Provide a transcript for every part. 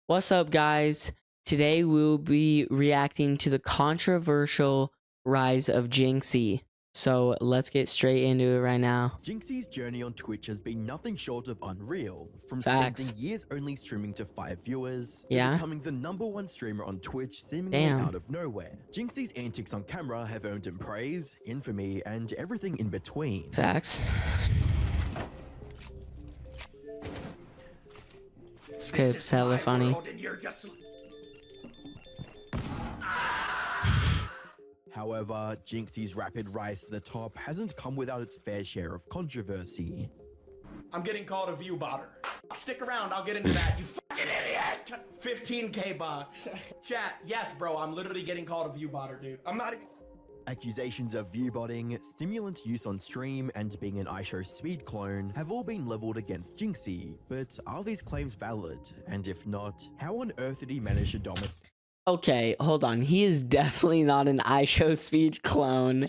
What's up, guys? Today we'll be reacting to the controversial rise of Jynxzi. So let's get straight into it right now. Jynxzi's journey on Twitch has been nothing short of unreal. From Facts. spending years only streaming to 5 viewers, to Yeah? becoming the #1 streamer on Twitch seemingly Damn. out of nowhere. Jynxzi's antics on camera have earned him praise, infamy, and everything in between. Facts. This clip's hella funny. However, Jynxzi's rapid rise to the top hasn't come without its fair share of controversy. I'm getting called a view botter. Stick around, I'll get into that, you fucking idiot! 15K bots. Chat, yes, bro, I'm literally getting called a view botter, dude. I'm not even... Accusations of viewbotting, stimulant use on stream, and being an iShow speed clone have all been leveled against Jynxzi, but are these claims valid? And if not, how on earth did he manage to dominate? Okay, hold on. He is definitely not an iShow speed clone.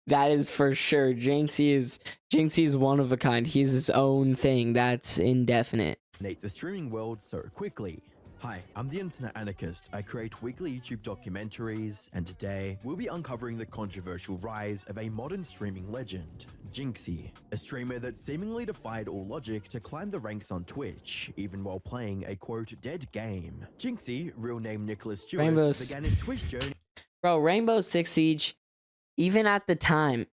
That is for sure. Jynxzi is one of a kind. He's his own thing. That's indefinite. The streaming world so quickly. Hi, I'm the Internet Anarchist. I create weekly YouTube documentaries, and today we'll be uncovering the controversial rise of a modern streaming legend, Jynxzi, a streamer that seemingly defied all logic to climb the ranks on Twitch, even while playing a quote dead game. Jynxzi, real name Nicholas Stewart, began his Twitch journey. Bro, Rainbow Six Siege, even at the time,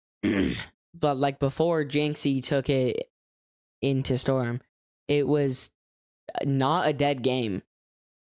but like before Jynxzi took it into Storm, it was not a dead game.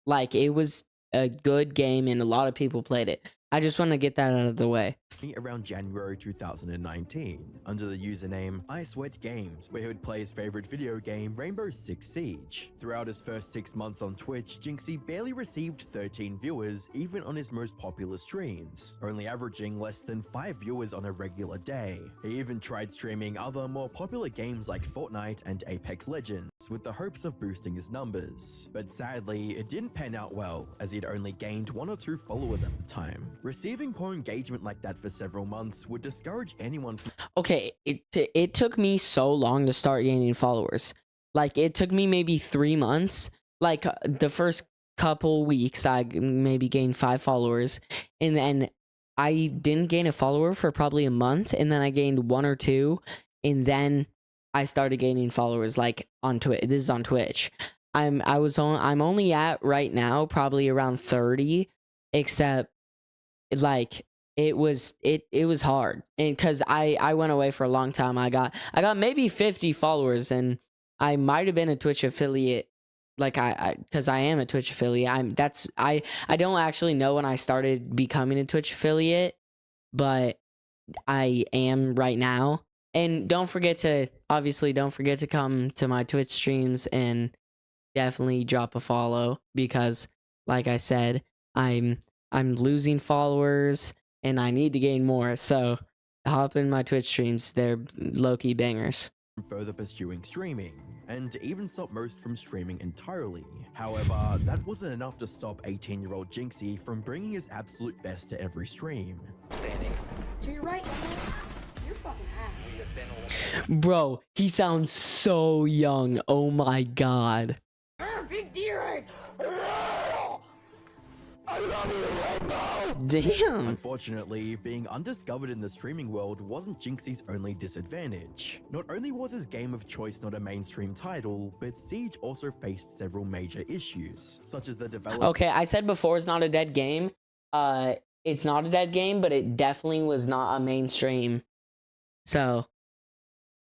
Like, it was a good game and a lot of people played it. I just want to get that out of the way. Around January 2019, under the username iSweatGames, where he would play his favorite video game, Rainbow Six Siege. Throughout his first 6 months on Twitch, Jynxzi barely received 13 viewers, even on his most popular streams, only averaging less than 5 viewers on a regular day. He even tried streaming other more popular games like Fortnite and Apex Legends, with the hopes of boosting his numbers. But sadly, it didn't pan out well, as he'd only gained 1 or 2 followers at the time. Receiving poor engagement like that for several months would discourage anyone from— Okay, it took me so long to start gaining followers. Like, it took me maybe 3 months. Like, the first couple weeks I maybe gained 5 followers, and then I didn't gain a follower for probably a month, and then I gained 1 or 2, and then I started gaining followers, like, on Twitch. This is on Twitch. I'm only at right now probably around 30, except like it was hard, and because I went away for a long time. I got maybe 50 followers, and I might have been a Twitch affiliate, like because I am a Twitch affiliate. I don't actually know when I started becoming a Twitch affiliate, but I am right now. And don't forget to come to my Twitch streams and definitely drop a follow, because like I said, I'm losing followers and I need to gain more. So hop in my Twitch streams. They're low-key bangers. Further pursuing streaming, and even stop most from streaming entirely. However, that wasn't enough to stop 18-year-old Jynxzi from bringing his absolute best to every stream. To your right, you're fucking ass. Bro, he sounds so young. Oh my god. Big deer. I love you, Rainbow. Damn. Unfortunately, being undiscovered in the streaming world wasn't Jynxzi's only disadvantage. Not only was his game of choice not a mainstream title, but Siege also faced several major issues, such as the development— Okay, I said before it's not a dead game. It's not a dead game, but it definitely was not a mainstream. So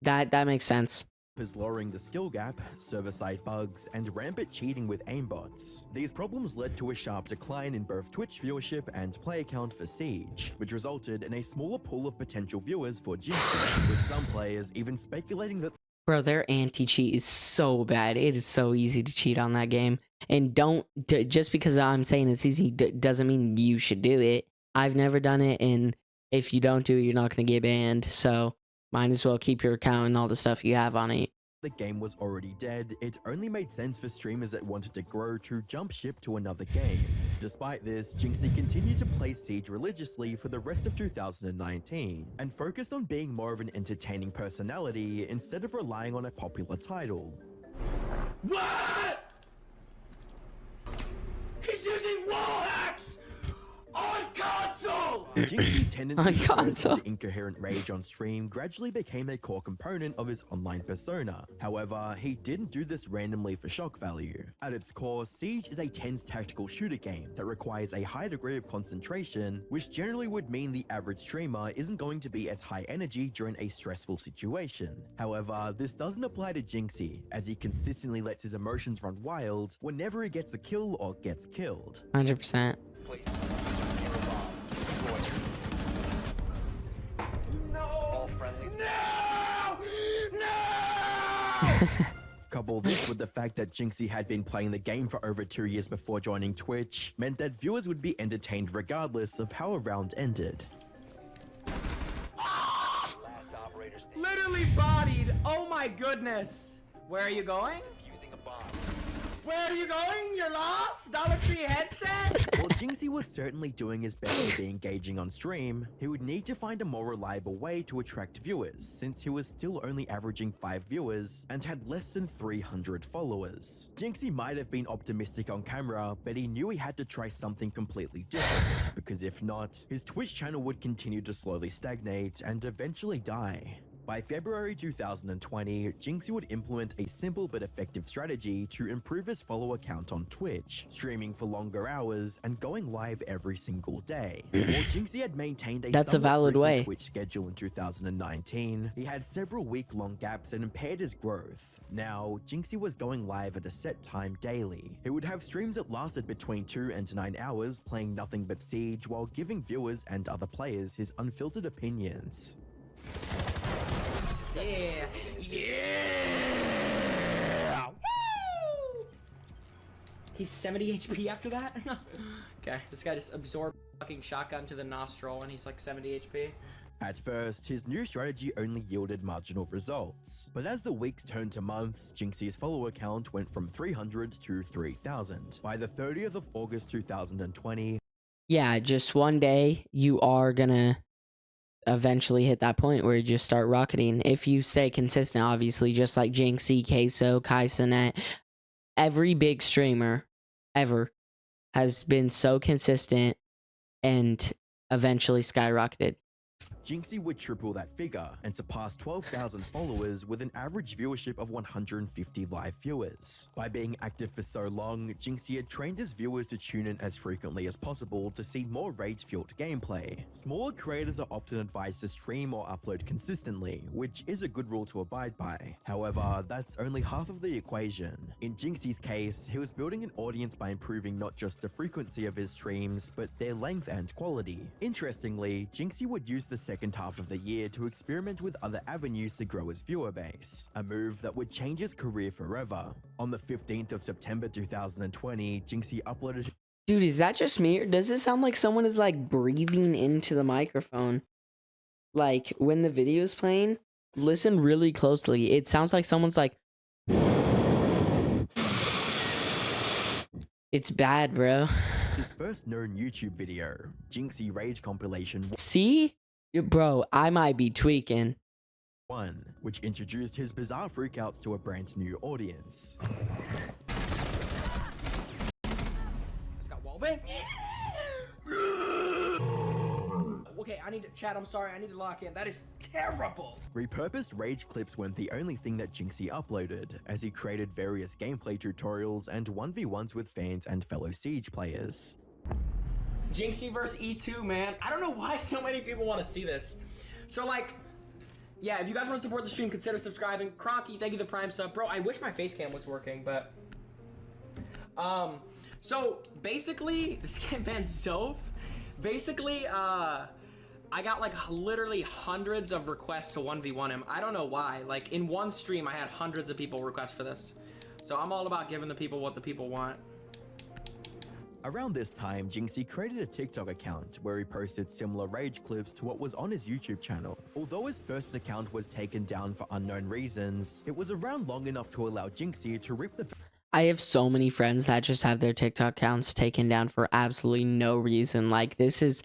that makes sense. is lowering the skill gap, server-side bugs, and rampant cheating with aimbots. These problems led to a sharp decline in both Twitch viewership and play count for Siege, which resulted in a smaller pool of potential viewers for Jynxzi, with some players even speculating that— Bro, their anti-cheat is so bad. It is so easy to cheat on that game. And just because I'm saying it's easy doesn't mean you should do it. I've never done it, and if you don't do it, you're not going to get banned. So might as well keep your account and all the stuff you have on it. the game was already dead, it only made sense for streamers that wanted to grow to jump ship to another game. Despite this, Jynxzi continued to play Siege religiously for the rest of 2019, and focused on being more of an entertaining personality instead of relying on a popular title. What? Jynxzi's tendency On to burst console. into incoherent rage on stream gradually became a core component of his online persona. However, he didn't do this randomly for shock value. At its core, Siege is a tense tactical shooter game that requires a high degree of concentration, which generally would mean the average streamer isn't going to be as high energy during a stressful situation. However, this doesn't apply to Jynxzi, as he consistently lets his emotions run wild whenever he gets a kill or gets killed. 100%. Couple this with the fact that Jynxzi had been playing the game for over 2 years before joining Twitch, meant that viewers would be entertained regardless of how a round ended. Literally bodied. Oh my goodness. Where are you going? Where are you going? You're lost? Dollar Tree headset? While Jynxzi was certainly doing his best to be engaging on stream, he would need to find a more reliable way to attract viewers, since he was still only averaging 5 viewers and had less than 300 followers. Jynxzi might have been optimistic on camera, but he knew he had to try something completely different, because if not, his Twitch channel would continue to slowly stagnate and eventually die. By February 2020, Jynxzi would implement a simple but effective strategy to improve his follower count on Twitch, streaming for longer hours and going live every single day. While Jynxzi had maintained a That's a somewhat valid frequent way. Twitch schedule in 2019, he had several week-long gaps that impaired his growth. Now, Jynxzi was going live at a set time daily. He would have streams that lasted between 2 and 9 hours, playing nothing but Siege while giving viewers and other players his unfiltered opinions. Yeah. Yeah. Woo! He's 70 HP after that? Okay, this guy just absorbed fucking shotgun to the nostril and he's like 70 HP. At first, his new strategy only yielded marginal results, but as the weeks turned to months, Jynxzi's follower count went from 300 to 3,000. By the 30th of August 2020, Yeah, just one day you are gonna eventually hit that point where you just start rocketing. If you stay consistent, obviously, just like Jynxzi, Queso, Kaisenet, every big streamer ever has been so consistent and eventually skyrocketed. Jynxzi would triple that figure and surpass 12,000 followers with an average viewership of 150 live viewers. By being active for so long, Jynxzi had trained his viewers to tune in as frequently as possible to see more rage-fueled gameplay. Smaller creators are often advised to stream or upload consistently, which is a good rule to abide by. However, that's only half of the equation. In Jynxzi's case, he was building an audience by improving not just the frequency of his streams, but their length and quality. Interestingly, Jynxzi would use the second half of the year to experiment with other avenues to grow his viewer base, a move that would change his career forever. On the 15th of September 2020, Jynxzi uploaded. Dude, is that just me, or does it sound like someone is like breathing into the microphone? Like when the video is playing, listen really closely. It sounds like someone's like, it's bad, bro. His first known YouTube video, Jynxzi Rage Compilation See? Bro, I might be tweaking. 1, which introduced his bizarre freakouts to a brand new audience. Just got wallbang. Okay, I need to chat. I'm sorry. I need to lock in. That is terrible. Repurposed rage clips weren't the only thing that Jynxzi uploaded, as he created various gameplay tutorials and 1v1s with fans and fellow Siege players. Jynxzi versus E2, man. I don't know why so many people want to see this. So, like, yeah, if you guys want to support the stream, consider subscribing. Cronky, thank you for the Prime sub. Bro, I wish my face cam was working, but... So, basically, this game banned Zoph. Basically, I got, like, literally hundreds of requests to 1v1 him. I don't know why. Like, in one stream, I had hundreds of people request for this. So, I'm all about giving the people what the people want. Around this time, Jynxzi created a TikTok account where he posted similar rage clips to what was on his YouTube channel. Although his first account was taken down for unknown reasons, it was around long enough to allow Jynxzi to rip the I have so many friends that just have their TikTok accounts taken down for absolutely no reason. Like, this is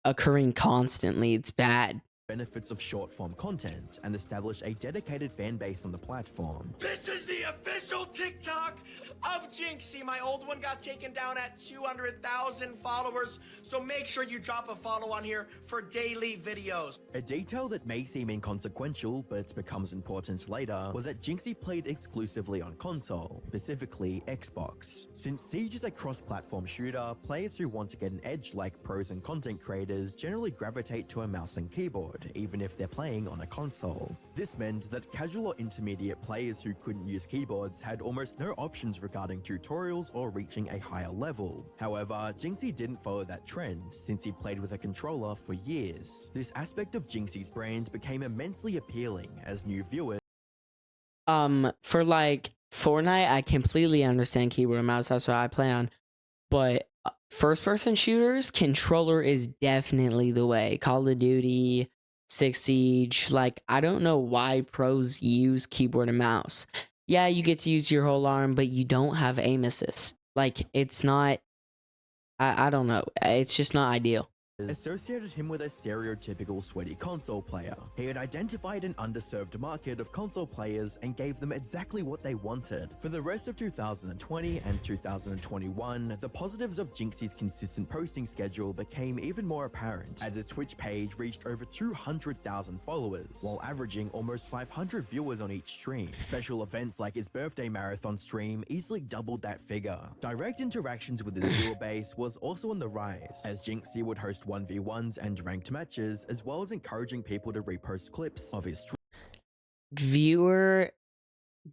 occurring constantly. It's bad. benefits of short-form content and establish a dedicated fan base on the platform. This is the official TikTok of Jynxzi. My old one got taken down at 200,000 followers, so make sure you drop a follow on here for daily videos. A detail that may seem inconsequential but becomes important later was that Jynxzi played exclusively on console, specifically Xbox. Since Siege is a cross-platform shooter, players who want to get an edge like pros and content creators generally gravitate to a mouse and keyboard, even if they're playing on a console. This meant that casual or intermediate players who couldn't use keyboards had almost no options regarding tutorials or reaching a higher level. However, Jynxzi didn't follow that trend since he played with a controller for years. This aspect of Jynxzi's brand became immensely appealing as new viewers For like Fortnite, I completely understand keyboard and mouse. That's what I play on. But first-person shooters, controller is definitely the way. Call of Duty, Siege, like I don't know why pros use keyboard and mouse. Yeah, you get to use your whole arm, but you don't have aim assist. Like it's not. I don't know. It's just not ideal. associated him with a stereotypical sweaty console player. He had identified an underserved market of console players and gave them exactly what they wanted. For the rest of 2020 and 2021, the positives of Jynxzi's consistent posting schedule became even more apparent, as his Twitch page reached over 200,000 followers, while averaging almost 500 viewers on each stream. Special events like his birthday marathon stream easily doubled that figure. Direct interactions with his viewer base was also on the rise, as Jynxzi would host 1v1s and ranked matches, as well as encouraging people to repost clips of his stream. Viewer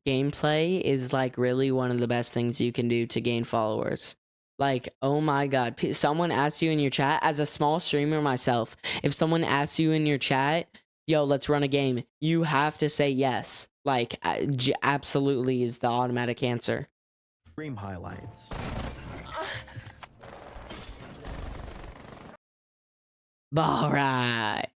gameplay is like really one of the best things you can do to gain followers. Like, oh my god, someone asks you in your chat, as a small streamer myself, if someone asks you in your chat, yo, let's run a game, you have to say yes. Like, absolutely is the automatic answer. Stream highlights. Alright.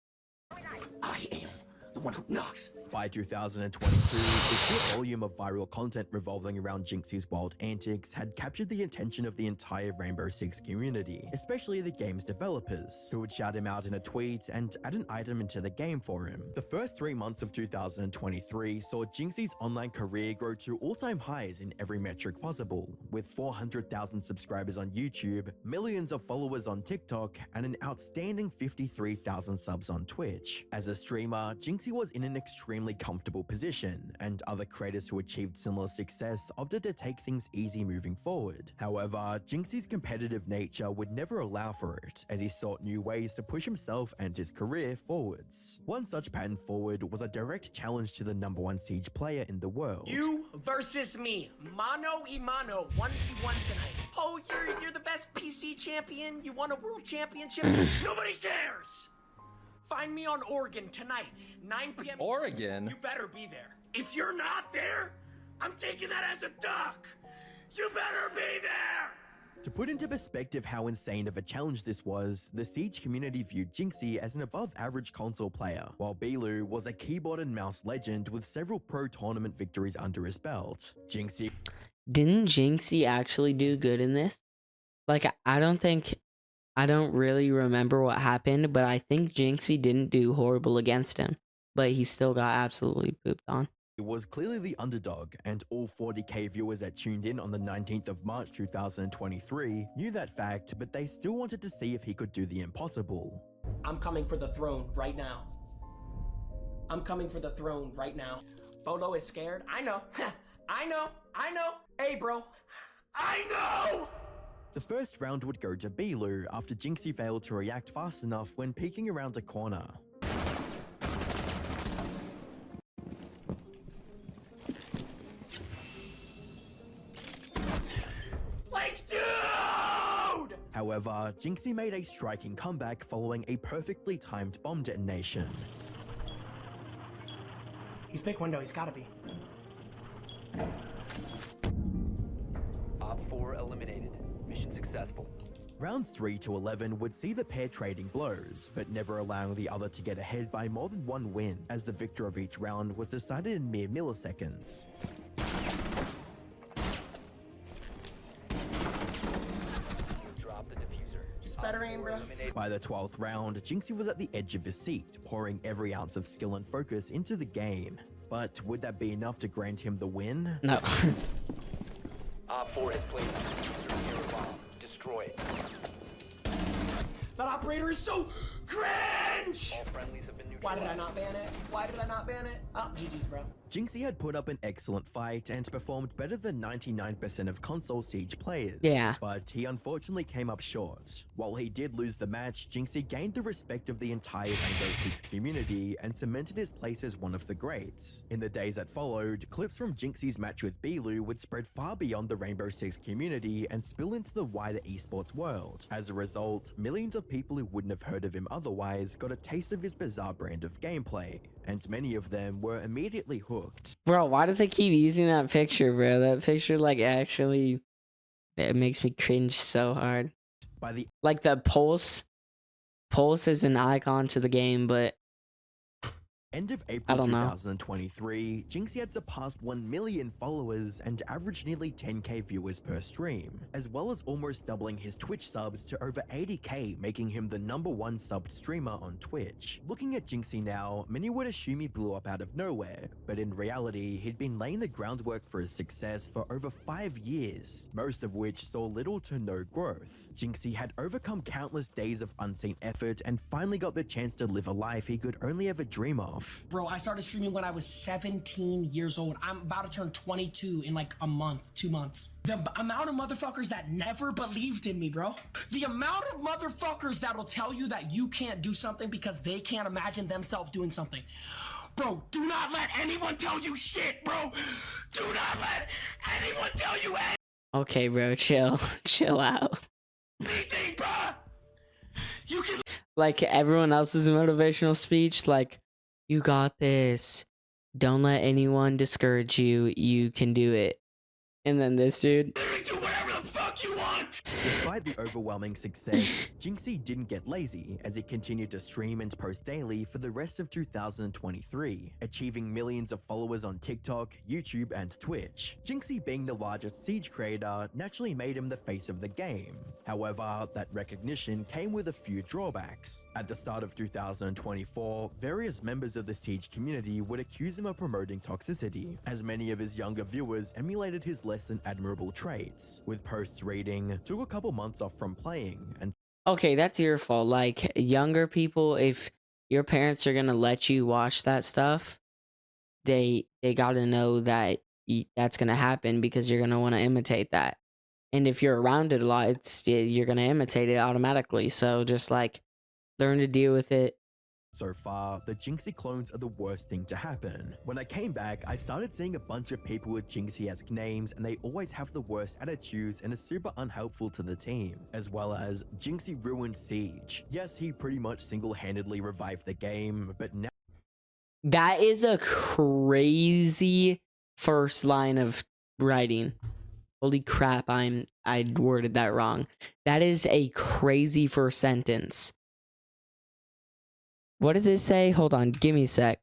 I am the one who knocks. By 2022, the sheer volume of viral content revolving around Jynxzi's wild antics had captured the attention of the entire Rainbow Six community, especially the game's developers, who would shout him out in a tweet and add an item into the game for him. The first 3 months of 2023 saw Jynxzi's online career grow to all-time highs in every metric possible, with 400,000 subscribers on YouTube, millions of followers on TikTok, and an outstanding 53,000 subs on Twitch. As a streamer, Jynxzi was in an extremely comfortable position, and other creators who achieved similar success opted to take things easy moving forward. However, Jynxzi's competitive nature would never allow for it, as he sought new ways to push himself and his career forwards. One such pattern forward was a direct challenge to the #1 Siege player in the world. You versus me, mano y mano, 1v1 tonight. Oh, you're the best PC champion. You won a world championship. Nobody cares. Find me on Oregon tonight, 9 p.m. Oregon? You better be there. If you're not there, I'm taking that as a duck. You better be there. To put into perspective how insane of a challenge this was, the Siege community viewed Jynxzi as an above-average console player, while Bilu was a keyboard and mouse legend with several pro tournament victories under his belt. Didn't Jynxzi actually do good in this? Like, I don't really remember what happened, but I think Jynxzi didn't do horrible against him, but he still got absolutely pooped on. He was clearly the underdog, and all 40k viewers that tuned in on the 19th of March 2023 knew that fact, but they still wanted to see if he could do the impossible. I'm coming for the throne right now. I'm coming for the throne right now. Bolo is scared. I know. I know. Hey, bro. I know! The first round would go to Bilu after Jynxzi failed to react fast enough when peeking around a corner. Like, dude! However, Jynxzi made a striking comeback following a perfectly timed bomb detonation. He's pick window, he's gotta be. Op 4 eliminated. Mission successful. Rounds 3 to 11 would see the pair trading blows, but never allowing the other to get ahead by more than one win, as the victor of each round was decided in mere milliseconds. Drop the diffuser. Just better aim, bro. By the 12th round, Jynxzi was at the edge of his seat, pouring every ounce of skill and focus into the game. But would that be enough to grant him the win? No. Op 4 has placed the diffuser near a bomb. Destroy it. That operator is so cringe! All friendlies have been Why neutralized. did I not ban it? Why did I not ban it? Oh, GG's, bro. Jynxzi had put up an excellent fight and performed better than 99% of console Siege players. Yeah. But he unfortunately came up short. While he did lose the match, Jynxzi gained the respect of the entire Rainbow Six community and cemented his place as one of the greats. In the days that followed, clips from Jynxzi's match with Bilu would spread far beyond the Rainbow Six community and spill into the wider esports world. As a result, millions of people who wouldn't have heard of him otherwise got a taste of his bizarre brand of gameplay, and many of them were immediately hooked. Bro, why do they keep using that picture, bro? That picture, like, actually, it makes me cringe so hard. By the Like, the Pulse is an icon to the game, but end of I April don't know. 2023, Jynxzi had surpassed 1 million followers and averaged nearly 10k viewers per stream, as well as almost doubling his Twitch subs to over 80k, making him the #1 subbed streamer on Twitch. Looking at Jynxzi now, many would assume he blew up out of nowhere, but in reality, he'd been laying the groundwork for his success for over 5 years, most of which saw little to no growth. Jynxzi had overcome countless days of unseen effort and finally got the chance to live a life he could only ever dream of. Bro, I started streaming when I was 17 years old. I'm about to turn 22 in like a month, 2 months. The amount of motherfuckers that never believed in me, bro. The amount of motherfuckers that'll tell you that you can't do something because they can't imagine themselves doing something. Bro, do not let anyone tell you shit, bro. Do not let anyone tell you okay, bro, chill. Chill out. anything, bro. You can Like, everyone else's motivational speech, like, you got this. Don't let anyone discourage you. You can do it. And then this dude. literally do whatever the fuck you want. Despite the overwhelming success, Jynxzi didn't get lazy as he continued to stream and post daily for the rest of 2023, achieving millions of followers on TikTok, YouTube, and Twitch. Jynxzi, being the largest Siege creator, naturally made him the face of the game. However, that recognition came with a few drawbacks. At the start of 2024, various members of the Siege community would accuse him of promoting toxicity, as many of his younger viewers emulated his less than admirable traits, with posts reading, "Took a couple months off from playing," and Okay, that's your fault. Like, younger people, if your parents are gonna let you watch that stuff, they gotta know that that's gonna happen because you're gonna want to imitate that. And if you're around it a lot, you're gonna imitate it automatically. So just like learn to deal with it. so far, the Jynxzi clones are the worst thing to happen. When I came back, I started seeing a bunch of people with Jynxzi-esque names, and they always have the worst attitudes and are super unhelpful to the team, as well as Jynxzi ruined Siege. Yes, he pretty much single-handedly revived the game, but now That is a crazy first line of writing. Holy crap, I worded that wrong. That is a crazy first sentence. What does it say? Hold on, give me a sec.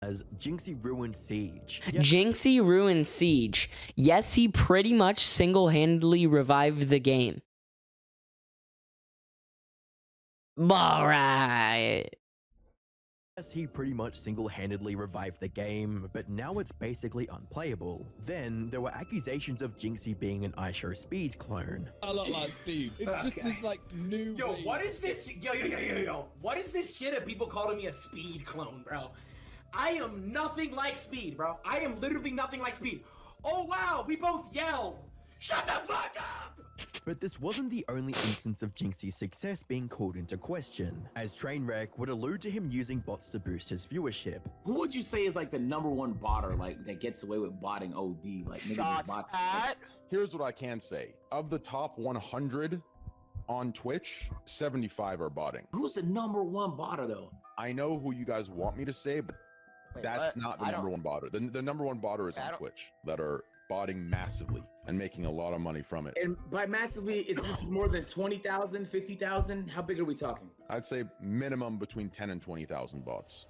as Jynxzi ruined Siege. Jynxzi ruined Siege. Yes, he pretty much single-handedly revived the game. Alright. Yes, he pretty much single-handedly revived the game, but now it's basically unplayable. Then, there were accusations of Jynxzi being an iShow Speed clone. A lot like Speed. It's just this like new. Yo, way. what is this? Yo. What is this shit of people calling me a Speed clone, bro? I am nothing like Speed, bro. I am literally nothing like Speed. Oh, wow, we both yelled. Shut the fuck up! But this wasn't the only instance of Jynxi's success being called into question, as Trainwreck would allude to him using bots to boost his viewership. Who would you say is like the #1 botter, like that gets away with botting OD? Like niggas Shots bots. at. Here's what I can say. Of the top 100 on Twitch, 75 are botting. Who's the #1 botter though? I know who you guys want me to say, but Wait, that's what? not the I don't- #1 botter. The #1 botter is I on don't- Twitch that are botting massively and making a lot of money from it. And by massively, is this more than 20,000, 50,000? How big are we talking? I'd say minimum between 10 and 20,000 bots.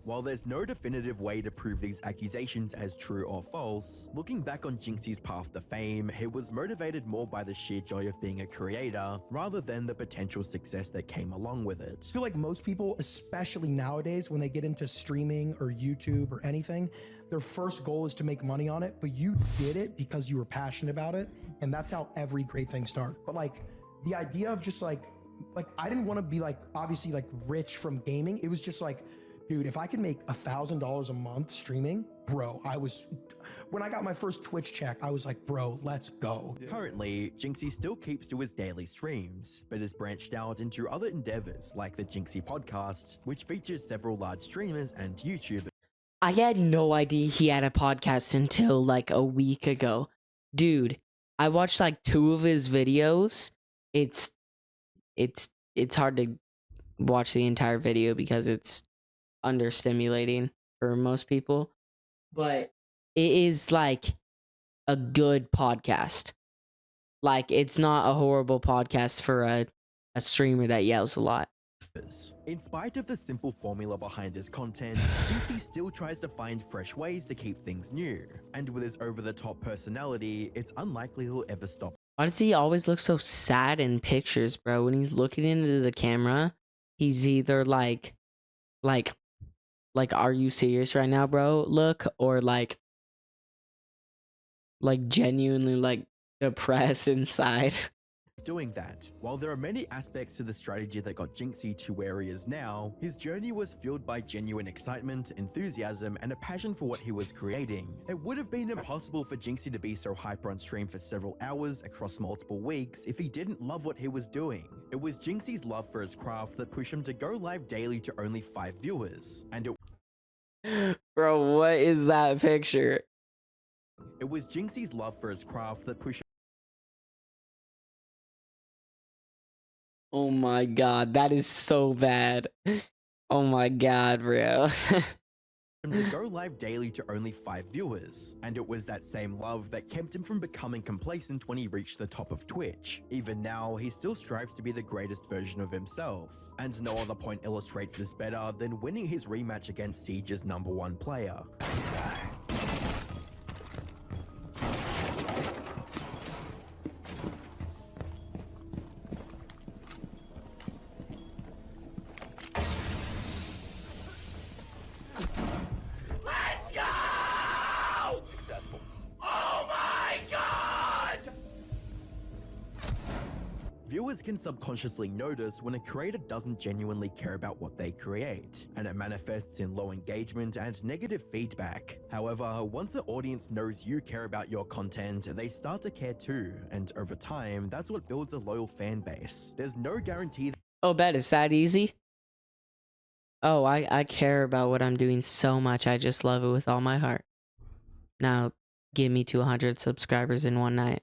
While there's no definitive way to prove these accusations as true or false, looking back on Jynxzi's path to fame, he was motivated more by the sheer joy of being a creator rather than the potential success that came along with it. I feel like most people, especially nowadays, when they get into streaming or YouTube or anything, their first goal is to make money on it, but you did it because you were passionate about it, and that's how every great thing starts. But like the idea of just like I didn't want to be like obviously like rich from gaming. It was just like, dude, if I could make $1,000 a month streaming, bro, when I got my first Twitch check, I was like, bro, let's go. Currently, Jynxzi still keeps to his daily streams, but has branched out into other endeavors like the Jynxzi podcast, which features several large streamers and YouTubers. I had no idea he had a podcast until like a week ago. Dude, I watched like 2 of his videos. It's hard to watch the entire video because it's understimulating for most people, but it is like a good podcast. Like, it's not a horrible podcast for a streamer that yells a lot. In spite of the simple formula behind his content, Jynxzi still tries to find fresh ways to keep things new, and with his over-the-top personality, it's unlikely he'll ever stop. Why does he always look so sad in pictures, bro? When he's looking into the camera, he's either like, are you serious right now, bro? Look, or like genuinely like depressed inside. Doing that. While there are many aspects to the strategy that got Jynxzi to where he is now, his journey was fueled by genuine excitement, enthusiasm, and a passion for what he was creating. It would have been impossible for Jynxzi to be so hyper on stream for several hours across multiple weeks if he didn't love what he was doing. It was Jynxzi's love for his craft that pushed him to go live daily to only 5 viewers, and Bro, what is that picture? it was Jynxzi's love for his craft that pushed Oh my god, that is so bad. Oh my god, bro. him to go live daily to only 5 viewers, and it was that same love that kept him from becoming complacent when he reached the top of Twitch. Even now, he still strives to be the greatest version of himself, and no other point illustrates this better than winning his rematch against Siege's #1 player. Let's go! Successful. Oh my god! Viewers can subconsciously notice when a creator doesn't genuinely care about what they create, and it manifests in low engagement and negative feedback. However, once the audience knows you care about your content, they start to care too, and over time, that's what builds a loyal fan base. There's no guarantee that Oh, bet it's that easy? Oh, I care about what I'm doing so much. I just love it with all my heart. Now, give me to 100 subscribers in one night.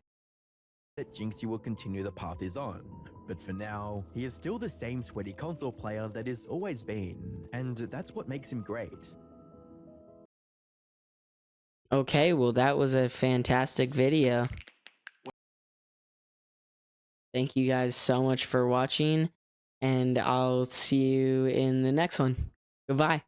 Jynxzi will continue the path he's on, but for now, he is still the same sweaty console player that he's always been, and that's what makes him great. Okay, well, that was a fantastic video. Thank you guys so much for watching, and I'll see you in the next one. Goodbye.